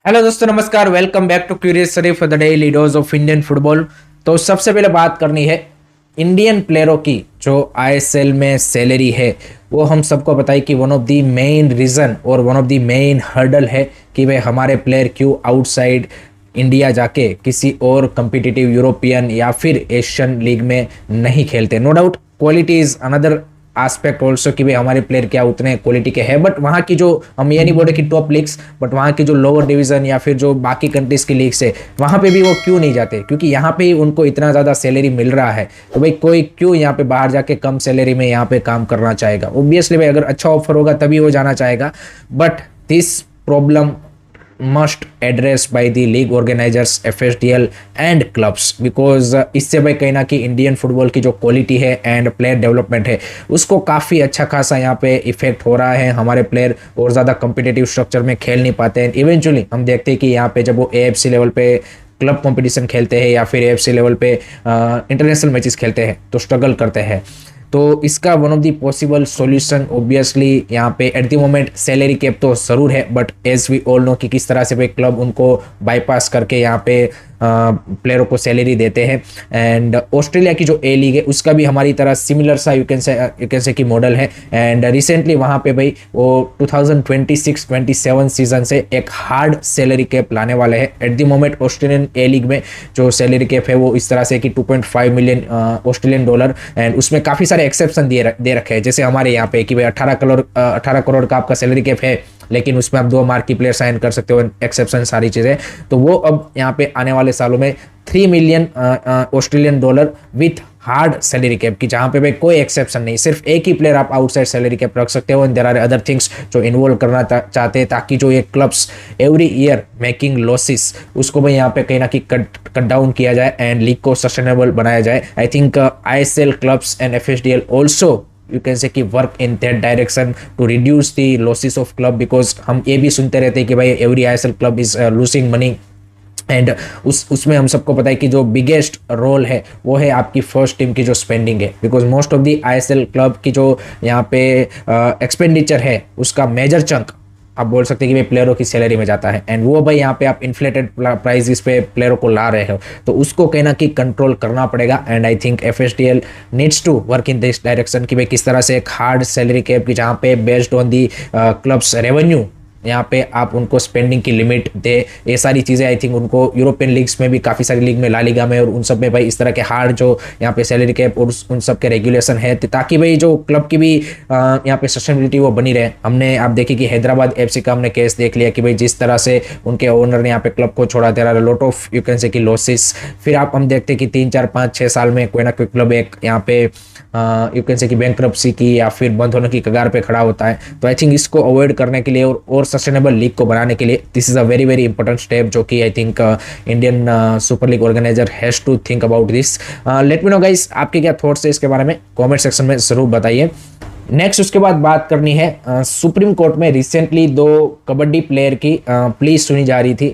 Hello दोस्तों, नमस्कार। Welcome back to Curious Sharif the daily dose of Indian football. तो सबसे पहले बात करनी है इंडियन प्लेयरों की। जो आईएसएल में सैलरी है वो हम सबको पता है कि one of the main reason और one of the main hurdle है कि भाई हमारे प्लेयर क्यों आउटसाइड इंडिया जाके किसी और कम्पिटिटिव यूरोपियन या फिर एशियन लीग में नहीं खेलते। No doubt quality is another aspect also कि भाई हमारे प्लेयर क्या उतने क्वालिटी के हैं, बट वहाँ की जो हम ये नहीं बोल रहे कि टॉप लीग्स, बट वहाँ की जो लोअर डिवीजन या फिर जो बाकी कंट्रीज की लीग्स है वहाँ पे भी वो क्यों नहीं जाते, क्योंकि यहाँ पे ही उनको इतना ज़्यादा सैलरी मिल रहा है। तो भाई कोई क्यों यहाँ पे बाहर जाके कम सैलरी में यहाँ पे काम करना चाहेगा? ऑब्वियसली भाई अगर अच्छा ऑफर होगा तभी वो जाना चाहेगा। But this problem must address by the league organisers, FSDL and clubs, because इससे भाई कहीं ना कि इंडियन फुटबॉल की जो क्वालिटी है एंड प्लेयर डेवलपमेंट है उसको काफ़ी अच्छा खासा यहाँ पे इफेक्ट हो रहा है। हमारे प्लेयर और ज़्यादा कम्पिटेटिव स्ट्रक्चर में खेल नहीं पाते हैं। इवेंचुअली हम देखते हैं कि यहाँ पे जब वो एएफसी लेवल पे क्लब कंपटीशन खेलते हैं या फिर एएफसी लेवल पे इंटरनेशनल मैचेस खेलते हैं तो स्ट्रगल करते हैं। तो इसका one of the possible solution obviously यहाँ पे at the moment salary cap तो ज़रूर है, but as we all know कि किस तरह से भाई क्लब उनको बाईपास करके यहाँ पे प्लेयरों को सैलरी देते हैं। एंड ऑस्ट्रेलिया की जो ए लीग है उसका भी हमारी तरह सिमिलर सा यू कैन से की मॉडल है। एंड रिसेंटली वहाँ पे भाई वो 2026-27 सीजन से एक हार्ड सैलरी कैप लाने वाले हैं। Eight the moment Australian A league में जो सैलरी कैप है वो इस तरह से कि 2.5 मिलियन ऑस्ट्रेलियन डॉलर, एंड उसमें काफ़ी सारे एक्सेप्शन दे रखे हैं। जैसे हमारे यहाँ पे कि भाई 18 करोड़ का आपका सैलरी कैप है, लेकिन उसमें आप 2 मार्की प्लेयर साइन कर सकते हो, एक्सेप्शन सारी चीज़ें। तो वो अब यहाँ पे आने वाले सालों में 3 million Australian dollar with hard salary cap की, जहाँ पे भाई कोई एक्सेप्शन नहीं, सिर्फ एक ही प्लेयर आप आउटसाइड सैलरी कैप रख सकते हो। And there are other things जो इन्वॉल्व करना चाहते हैं ताकि जो ये clubs every year making losses उसको भाई यहाँ पे कहीं ना कहीं कट डाउन किया जाए एंड लीग को सस्टेनेबल बनाया जाए। I think ISL clubs and FSDL also you can say कि work in that direction to reduce the losses of club, because हम ये भी सुनते रहते हैं कि भाई every ISL club is losing money. And उसमें हम सबको पता है कि जो बिगेस्ट रोल है वो है आपकी फर्स्ट टीम की जो स्पेंडिंग है, because most of the ISL club की जो यहाँ पे एक्सपेंडिचर है उसका मेजर चंक आप बोल सकते हैं कि भाई प्लेयरों की सैलरी में जाता है। एंड वो भाई यहाँ पे आप इन्फ्लेटेड प्राइजेस पे प्लेयरों को ला रहे हो तो उसको कहना कि कंट्रोल करना पड़ेगा। And I think FSDL needs to work in this direction कि भाई किस तरह से एक हार्ड सैलरी कैप की जहाँ पे based on the clubs revenue यहाँ पे आप उनको स्पेंडिंग की लिमिट दे। ये सारी चीज़ें आई थिंक उनको यूरोपियन लीग्स में भी काफ़ी सारी लीग में, ला लीगा में और उन सब में भाई इस तरह के हार्ड जो यहाँ पे सैलरी कैप और उन सब के रेगुलेशन है ताकि भाई जो क्लब की भी यहाँ पे सस्टेनेबिलिटी वो बनी रहे। हमने आप देखिए कि हैदराबाद एफसी का हमने केस देख लिया कि भाई जिस तरह से उनके ओनर ने यहाँ पे क्लब को छोड़ा, there are lot of you can say कि लॉसेस। फिर हम देखते हैं कि 3-4-5-6 साल में कोई ना कोई क्लब एक यहाँ पे यू कैन से कि बैंकरप्सी की या फिर बंद होने की कगार पे खड़ा होता है। तो आई थिंक इसको अवॉइड करने के लिए और सस्टेनेबल लीग को बनाने के लिए this is a very very important step जो कि I think Indian Super League organiser has to think about this. Let me know guys आपके क्या थॉट्स है इसके बारे में, कमेंट सेक्शन में जरूर बताइए। नेक्स्ट उसके बाद बात करनी है सुप्रीम कोर्ट में रिसेंटली 2 कबड्डी प्लेयर की प्ली सुनी जा रही थी।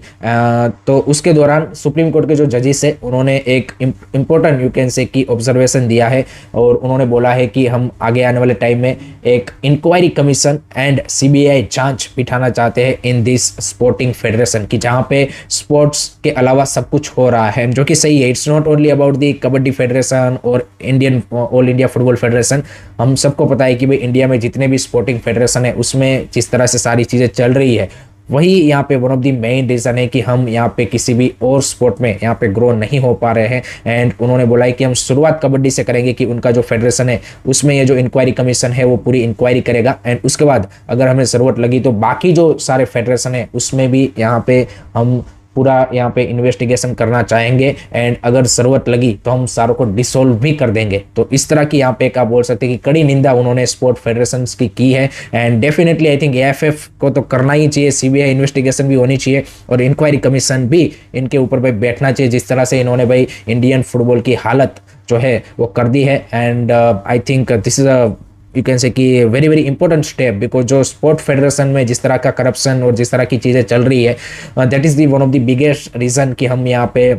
तो उसके दौरान सुप्रीम कोर्ट के जो जजेस है उन्होंने एक इम्पोर्टेंट यू कैन से की ऑब्जर्वेशन दिया है और उन्होंने बोला है कि हम आगे आने वाले टाइम में एक इंक्वायरी कमीशन एंड सीबीआई जांच बिठाना चाहते हैं इन दिस स्पोर्टिंग फेडरेशन की, जहाँ पे स्पोर्ट्स के अलावा सब कुछ हो रहा है, जो कि सही है। It's not only about the kabaddi federation और Indian All India Football Federation. हम सबको पता है कि भाई इंडिया में जितने भी स्पोर्टिंग फेडरेशन है उसमें जिस तरह से सारी चीज़ें चल रही है वही यहाँ पे one of the main reason है कि हम यहाँ पे किसी भी और स्पोर्ट में यहाँ पे ग्रो नहीं हो पा रहे हैं। एंड उन्होंने बोला है कि हम शुरुआत कबड्डी से करेंगे कि उनका जो फेडरेशन है उसमें ये जो इंक्वायरी कमीशन है वो पूरी इंक्वायरी करेगा। एंड उसके बाद अगर हमें ज़रूरत लगी तो बाकी जो सारे फेडरेशन है उसमें भी यहाँ पे हम पूरा यहाँ पे इन्वेस्टिगेशन करना चाहेंगे। एंड अगर ज़रूरत लगी तो हम सारों को डिसॉल्व भी कर देंगे। तो इस तरह की यहाँ पे एक आप बोल सकते हैं कि कड़ी निंदा उन्होंने स्पोर्ट फेडरेशन की है। And definitely I think AFF को तो करना ही चाहिए, सीबीआई इन्वेस्टिगेशन भी होनी चाहिए और इंक्वायरी कमीशन भी इनके ऊपर भाई बैठना चाहिए, जिस तरह से इन्होंने भाई इंडियन फुटबॉल की हालत जो है वो कर दी है। And I think this is a you can say कि very very important step, because जो स्पोर्ट फेडरेशन में जिस तरह का करप्शन और जिस तरह की चीज़ें चल रही है that is the one of the biggest reason कि हम यहाँ पे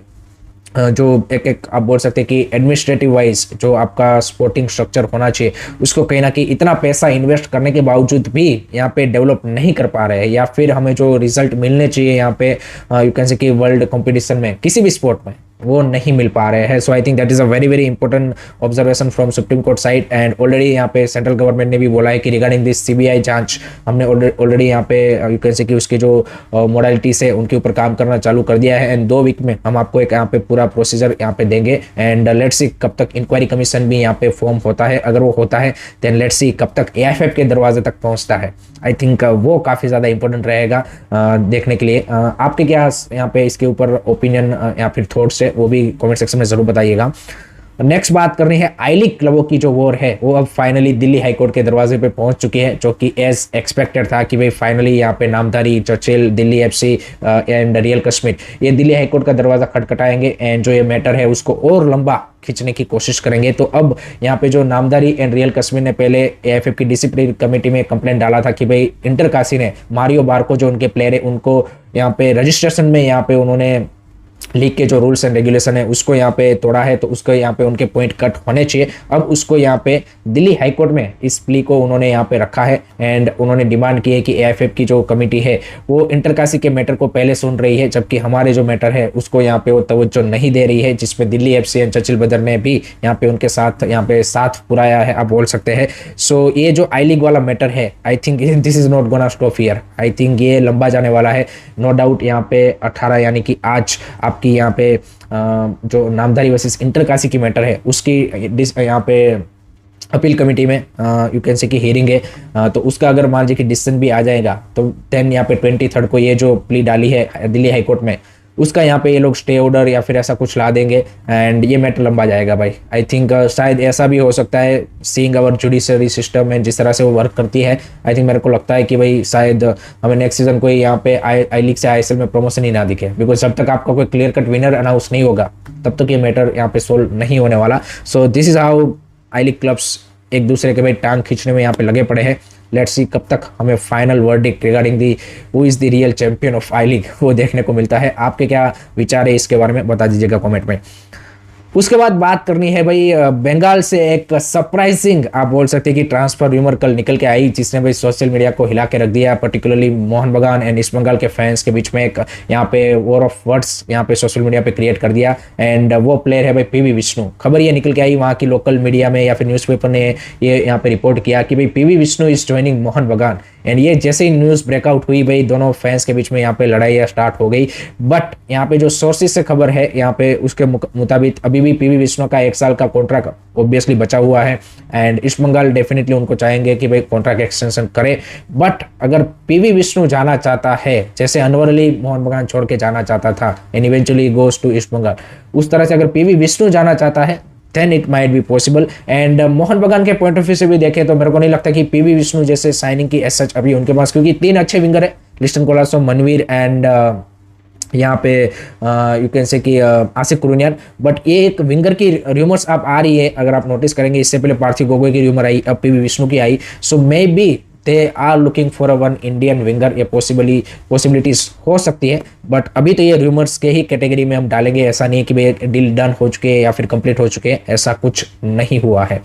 जो एक एक आप बोल सकते हैं कि एडमिनिस्ट्रेटिव वाइज जो आपका स्पोर्टिंग स्ट्रक्चर होना चाहिए, उसको कहीं ना कहीं इतना पैसा इन्वेस्ट करने के बावजूद भी यहाँ पे डेवलप नहीं कर पा रहे हैं, या फिर हमें जो रिजल्ट मिलने चाहिए यहाँ पे यू कैन से कि वर्ल्ड कंपटीशन में किसी भी स्पोर्ट में वो नहीं मिल पा रहे हैं। So I think that is a very very important observation from supreme court side. And already यहाँ पे सेंट्रल गवर्नमेंट ने भी बोला है कि रिगार्डिंग दिस सीबीआई जांच हमने ऑलरेडी यहाँ पे यू कैन से कि उसकी जो मोडालिटीज है उनके ऊपर काम करना चालू कर दिया है। एंड 2 वीक में हम आपको एक यहाँ पे पूरा प्रोसीजर यहाँ पे देंगे। एंड लेट्स सी कब तक इंक्वायरी कमीशन भी यहाँ पे फॉर्म होता है, अगर वो होता है देन लेट्स सी कब तक एएफएफ के दरवाजे तक पहुंचता है। आई थिंक वो काफ़ी ज़्यादा इंपॉर्टेंट रहेगा देखने के लिए। आपके क्या यहाँ पे इसके ऊपर ओपिनियन या फिर थॉट्स है वो भी कमेंट सेक्शन में ज़रूर बताइएगा। नेक्स्ट बात करनी है आई लीग क्लबों की जो वॉर है वो अब फाइनली दिल्ली हाईकोर्ट के दरवाजे पे पहुंच चुकी है, जो कि एज एक्सपेक्टेड था कि भाई फाइनली यहाँ पे Namdhari Churchill, Delhi FC and Real Kashmir ये दिल्ली हाईकोर्ट का दरवाजा खटखटाएंगे एंड जो ये मैटर है उसको और लंबा खींचने की कोशिश करेंगे। तो अब यहाँ पे जो नामधारी एंड रियल कश्मीर ने पहले एएफएफ की डिसिप्लिन कमेटी में कंप्लेंट डाला था कि भाई इंटरकाशी ने मारियो बारको जो उनके प्लेयर है उनको यहाँ पे रजिस्ट्रेशन में यहाँ पे उन्होंने लीग के जो रूल्स एंड रेगुलेशन है उसको यहाँ पे तोड़ा है, तो उसको यहाँ पे उनके पॉइंट कट होने चाहिए। अब उसको यहाँ पे दिल्ली हाईकोर्ट में इस प्ली को उन्होंने यहाँ पे रखा है एंड उन्होंने डिमांड की है कि एएफएफ की जो कमेटी है वो इंटरकाशी के मैटर को पहले सुन रही है, जबकि हमारे जो मैटर है उसको यहाँ पे वो तवज्जो नहीं दे रही है, जिसमें दिल्ली एफसी एंड चर्चिल बदर ने भी यहाँ पे उनके साथ यहाँ पे साथ पुराया है आप बोल सकते हैं। सो ये जो आई लीग वाला मैटर है आई think this is not gonna stop here. I think ये लंबा जाने वाला है नो डाउट। यहाँ पे 18 यानी कि आज आपकी यहाँ पे जो नामधारी वर्सेस इंटरकाशी की मैटर है उसकी यहाँ पे अपील कमेटी में यू कैन से कि हियरिंग है, तो उसका अगर मान लीजिए कि डिसीजन भी आ जाएगा तो देन यहाँ पे 23 को ये जो प्ली डाली है दिल्ली हाईकोर्ट में उसका यहाँ पे ये लोग स्टे ऑर्डर या फिर ऐसा कुछ ला देंगे एंड ये मैटर लंबा जाएगा भाई। आई थिंक शायद ऐसा भी हो सकता है seeing our judiciary system and जिस तरह से वो वर्क करती है। आई थिंक मेरे को लगता है कि भाई शायद हमें नेक्स्ट सीजन कोई यहाँ पे आई लीग से आईएसएल में प्रमोशन ही ना दिखे, बिकॉज जब तक आपका कोई क्लियर कट विनर अनाउंस नहीं होगा तब तक ये मैटर यहाँ पे सोल्व नहीं होने वाला। So this is how I league clubs एक दूसरे के भाई टांग खींचने में यहाँ पे लगे पड़े हैं। लेट्स सी कब तक हमें final verdict regarding the who is the real champion of I league वो देखने को मिलता है। आपके क्या विचार है इसके बारे में बता दीजिएगा कमेंट में। उसके बाद बात करनी है भाई बंगाल से एक सरप्राइजिंग आप बोल सकते हैं कि ट्रांसफर रूमर कल निकल के आई, जिसने भाई सोशल मीडिया को हिला के रख दिया, पर्टिकुलरली मोहन बगान एंड ईस्ट बंगाल के फैंस के बीच में एक यहाँ पे वॉर ऑफ वर्ड्स यहाँ पे सोशल मीडिया पे क्रिएट कर दिया। एंड वो प्लेयर है भाई पीवी विष्णु। खबर ये निकल के आई वहाँ की लोकल मीडिया में या फिर न्यूज़पेपर ने ये यहाँ पे रिपोर्ट किया कि भाई PV Vishnu is joining Mohan बगान। एंड ये जैसे ही न्यूज़ ब्रेकआउट हुई भाई दोनों फैंस के बीच में यहाँ पे लड़ाई स्टार्ट हो गई। बट यहाँ पे जो सोर्सेज से खबर है यहाँ पे उसके मुताबिक अभी भी पीवी विष्णु का 1 साल का कॉन्ट्रैक्ट ऑब्वियसली बचा हुआ है एंड ईस्ट बंगाल डेफिनेटली उनको चाहेंगे कि भाई कॉन्ट्रैक्ट एक्सटेंशन करे। बट अगर पीवी विष्णु जाना चाहता है जैसे अनवर अली मोहन बगान छोड़ के जाना चाहता था and eventually goes to East Bengal, उस तरह से अगर पीवी विष्णु जाना चाहता है then it might be possible। And Mohan बगान के पॉइंट ऑफ व्यू से भी देखें तो मेरे को नहीं लगता कि पीवी विष्णु जैसे साइनिंग की एज सच अभी उनके पास, क्योंकि 3 अच्छे विंगर है लिस्टन कोलासो, मनवीर एंड यहाँ पे यू कैन से कि आसिफ कुरुनियान। बट ये एक विंगर की र्यूमर्स आप आ रही है, अगर आप नोटिस करेंगे इससे पहले पार्थिव गोगोई की र्यूमर आई, अब पीवी विष्णु की आई। So may be they are looking for a one Indian winger, ये पॉसिबिलिटीज हो सकती है। बट अभी तो ये रूमर्स के ही कैटेगरी में हम डालेंगे, ऐसा नहीं है कि भाई डील डन हो चुके हैं या फिर कंप्लीट हो चुके हैं, ऐसा कुछ नहीं हुआ है।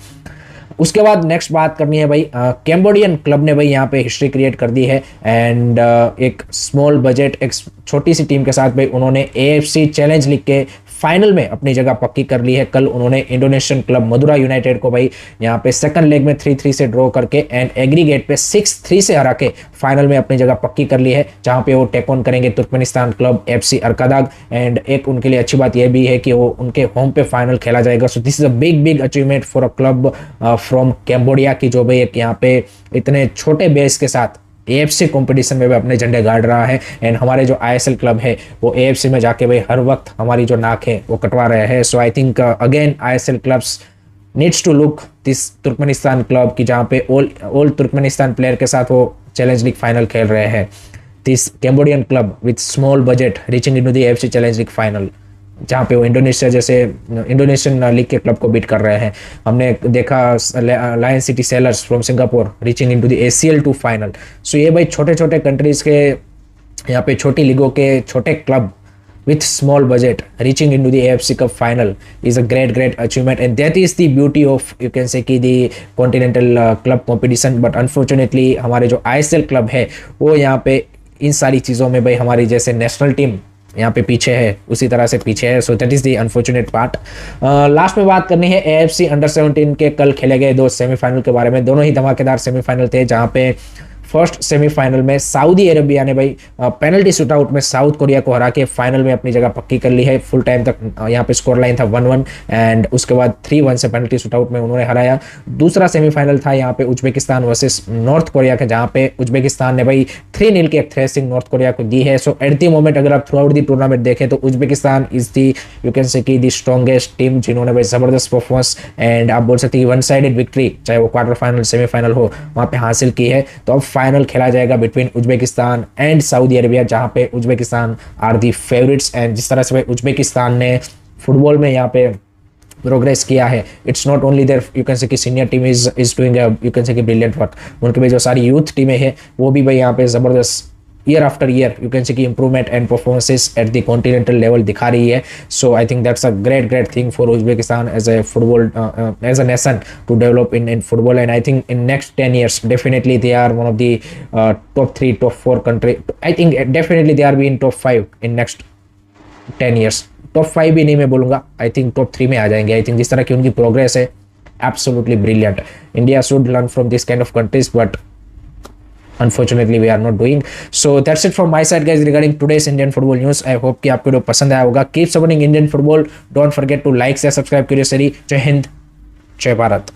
उसके बाद नेक्स्ट बात करनी है भाई कैम्बोडियन क्लब ने भाई यहाँ पे हिस्ट्री क्रिएट कर दी है एंड एक स्मॉल बजट एक छोटी सी टीम के साथ भाई उन्होंने एएफसी चैलेंज लीग के फाइनल में अपनी जगह पक्की कर ली है। कल उन्होंने इंडोनेशियन क्लब मदुरा यूनाइटेड को भाई यहाँ पे सेकंड लेग में 3-3 से ड्रॉ करके एंड एग्रीगेट पे 6-3 से हरा के फाइनल में अपनी जगह पक्की कर ली है, जहाँ पे वो टेक ऑन करेंगे तुर्कमेनिस्तान क्लब एफसी अर्कादाग। एंड एक उनके लिए अच्छी बात यह भी है कि वो उनके होम पे फाइनल खेला जाएगा। So this is a big achievement for a club from Cambodia की जो भाई एक यहाँ पे इतने छोटे बेस के साथ एएफसी कंपटीशन में भी अपने झंडे गाड़ रहा है। एंड हमारे जो आईएसएल क्लब है वो एएफसी में जाके भाई हर वक्त हमारी जो नाक है वो कटवा रहे हैं। So I think again ISL clubs needs to look this Turkmenistan club की, जहाँ पे ऑल तुर्कमेनिस्तान प्लेयर के साथ वो चैलेंज लीग फाइनल खेल रहे हैं। This Cambodian club with small budget reaching into the AFC challenge league final, जहाँ पे वो इंडोनेशिया जैसे इंडोनेशियन लीग के क्लब को बीट कर रहे हैं। हमने देखा Lion City Sailors from Singapore reaching into the ACL2 final. सो ये भाई छोटे छोटे कंट्रीज के यहाँ पे छोटी लीगों के छोटे club with small budget reaching into the AFC Cup final is a great achievement, and that is the beauty of, you can say कि the continental club competition. But unfortunately हमारे जो ISL club है वो यहाँ पे इन सारी चीज़ों में भाई हमारी जैसे नेशनल टीम यहाँ पे पीछे है उसी तरह से पीछे है. So that is the unfortunate part. Last में बात करनी है AFC अंडर-17 के कल खेले गए 2 सेमीफाइनल के बारे में. दोनों ही धमाकेदार सेमीफाइनल थे, जहाँ पे फर्स्ट सेमीफाइनल में सऊदी अरेबिया ने भाई पेनल्टी शूटआउट में साउथ कोरिया को हरा के फाइनल में अपनी जगह पक्की कर ली है. फुल टाइम तक यहाँ पे स्कोर लाइन था 1-1 एंड उसके बाद 3-1 से पेनल्टी शूटआउट में उन्होंने हराया. दूसरा सेमीफाइनल था यहाँ पे उज्बेकिस्तान वर्सेस नॉर्थ कोरिया का, जहाँ पे उज्बेकिस्तान ने भाई 3-0 की एक थ्रेसिंग नॉर्थ कोरिया को दी है. सो एट द मोमेंट अगर आप थ्रू आउट दी टूर्नामेंट देखें तो Uzbekistan is the, you can से की दी स्ट्रॉन्गेस्ट टीम, जिन्होंने भाई जबरदस्त परफॉर्मेंस एंड आप बोल सकते हैं वन साइडेड विक्ट्री, चाहे वो क्वार्टर फाइनल सेमीफाइनल हो, वहाँ पे हासिल की है. तो अब फाइनल खेला जाएगा between Uzbekistan and Saudi Arabia, जहां पे Uzbekistan are the favourites. And जिस तरह से उज्बेकिस्तान ने फुटबॉल में यहाँ पे प्रोग्रेस किया है, it's not only there, you can say कि senior team is doing you can say कि ब्रिलियंट वर्क. उनके भी जो सारी यूथ टीमें हैं वो भी भाई यहाँ पे जबरदस्त year after year you can say कि improvement and performances at the continental level दिखा रही है. So I think that's a great thing for Uzbekistan as a football as a nation to develop in football. And I think in next 10 years definitely they are one of the top 3 top 4 country. I think definitely they are be in top 5 in next 10 years. top 5 भी नहीं मैं बोलूँगा, I think top 3 में आ जाएंगे. I think जिस तरह की उनकी प्रोग्रेस है absolutely brilliant. India should learn from this kind of countries, but unfortunately we are not doing. So that's it from my side guys regarding today's Indian football news. I hope कि आपको video पसंद आया होगा. Keep supporting Indian football. Don't forget to like, share, subscribe. Curious Study. जय हिंद, जय भारत.